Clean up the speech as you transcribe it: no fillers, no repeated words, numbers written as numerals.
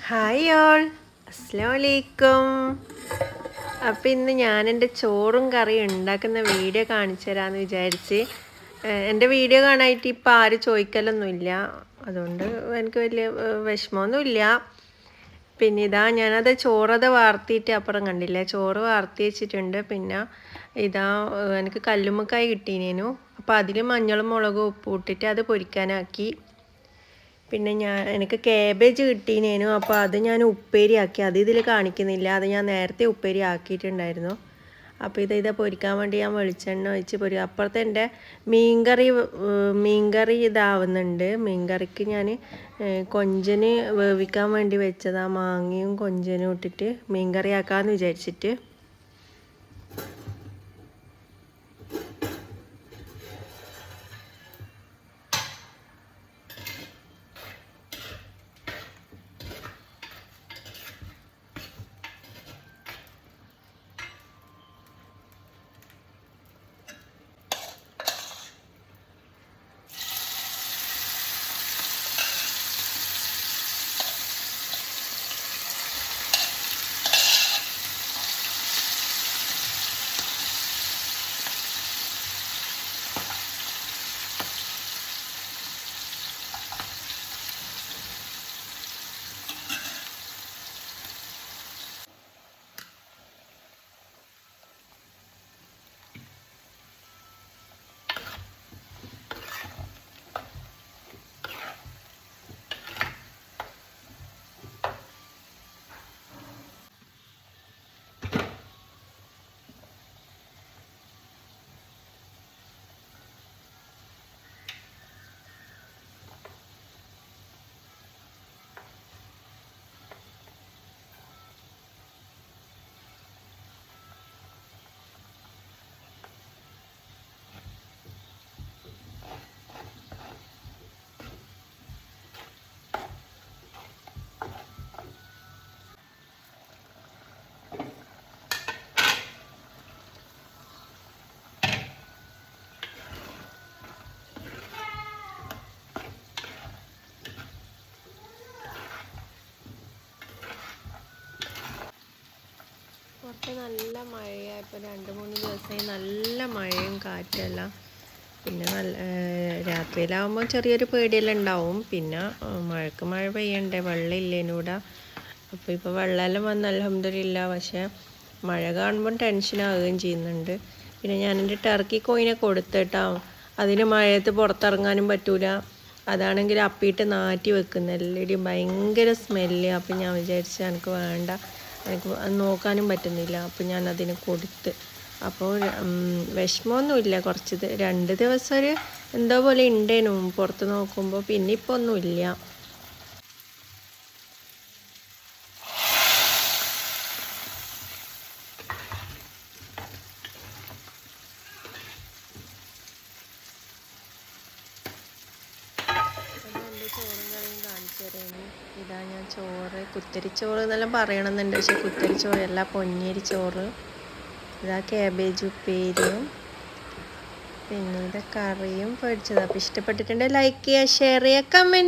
Hi all, അസ്സലാമു അലൈക്കും. അപ്പോൾ ഇന്ന് ഞാൻ എൻ്റെ ചോറും കറിയും ഉണ്ടാക്കുന്ന വീഡിയോ കാണിച്ചു തരാമെന്ന് വിചാരിച്ച്. എൻ്റെ വീഡിയോ കാണാനായിട്ട് ഇപ്പോൾ ആരും ചോദിക്കലൊന്നുമില്ല, അതുകൊണ്ട് എനിക്ക് വലിയ വിഷമമൊന്നുമില്ല. പിന്നെ ഇതാ ഞാനത് ചോറത് വാർത്തിയിട്ട് അപ്പുറം കണ്ടില്ലേ, ചോറ് വാർത്തി വെച്ചിട്ടുണ്ട്. പിന്നെ ഇതാ എനിക്ക് കല്ലുമ്മക്കായി കിട്ടീനേനു, അപ്പോൾ അതിൽ മഞ്ഞളും മുളകും ഉപ്പ് ഇട്ടിട്ട് അത് പൊരിക്കാനാക്കി. പിന്നെ എനിക്ക് കാബേജ് കിട്ടീനേനു, അപ്പോൾ അത് ഞാൻ ഉപ്പേരി ആക്കി. അത് ഇതിൽ കാണിക്കുന്നില്ല, അത് ഞാൻ നേരത്തെ ഉപ്പേരി ആക്കിയിട്ടുണ്ടായിരുന്നു. അപ്പോൾ ഇതാ പൊരിക്കാൻ വേണ്ടി ഞാൻ വെളിച്ചെണ്ണ ഒഴിച്ച് അപ്പുറത്തെ എൻ്റെ മീൻകറി ഇതാവുന്നുണ്ട്. മീൻകറിക്ക് ഞാൻ കൊഞ്ചന് വേവിക്കാൻ വേണ്ടി വെച്ചതാ, മാങ്ങയും കൊഞ്ചനും ഇട്ടിട്ട് മീൻകറി ആക്കാമെന്ന് വിചാരിച്ചിട്ട്. പുറത്ത് നല്ല മഴയായപ്പോൾ 2-3 ദിവസമായി നല്ല മഴയും കാറ്റെല്ലാം. പിന്നെ രാത്രിയിലാവുമ്പോൾ ചെറിയൊരു പേടിയെല്ലാം ഉണ്ടാവും. പിന്നെ മഴക്ക് മഴ പെയ്യണ്ടേ, വെള്ളമില്ലേനൂടെ. അപ്പോൾ ഇപ്പോൾ വെള്ളമെല്ലാം വന്ന് അൽഹംദുലില്ലാ. പക്ഷേ മഴ കാണുമ്പം ടെൻഷനാവുകയും ചെയ്യുന്നുണ്ട്. പിന്നെ ഞാൻ എൻ്റെ ടർക്കി കോയിനെ കൊടുത്തിട്ടാ, അതിന് മഴയത്ത് പുറത്തിറങ്ങാനും പറ്റൂല. അതാണെങ്കിൽ അപ്പിയിട്ട് നാറ്റി വെക്കുന്ന എല്ലാവരും ഭയങ്കര സ്മെല്ല്. അപ്പം ഞാൻ വിചാരിച്ചു എനിക്ക് വേണ്ട, എനിക്ക് നോക്കാനും പറ്റുന്നില്ല. അപ്പോൾ ഞാൻ അതിന് കൊടുത്ത്. അപ്പോൾ വിഷമമൊന്നുമില്ല. 2 ദിവസം ഒരു എന്തോ പോലെ ഉണ്ടേനു പുറത്ത് നോക്കുമ്പോൾ. പിന്നെ ഇപ്പോൾ ഒന്നുമില്ല. ചോറും കറിയും കാണിച്ചു തരാം. ഇതാ ഞാൻ ചോറ്, കുത്തരിച്ചോറ് എന്നെല്ലാം പറയണമെന്നുണ്ട്, പക്ഷെ കുത്തരിച്ചോറല്ല, പൊന്നിയരി ചോറ്. ഇതാ കാബേജ് ഉപ്പേരിയും, പിന്നെ ഇത് കറിയും പൊരിച്ചത്. അപ്പോൾ ഇഷ്ടപ്പെട്ടിട്ടുണ്ടെങ്കിൽ ലൈക്ക് ചെയ്യുക, ഷെയർ ചെയ്യുക, കമൻറ്റ്.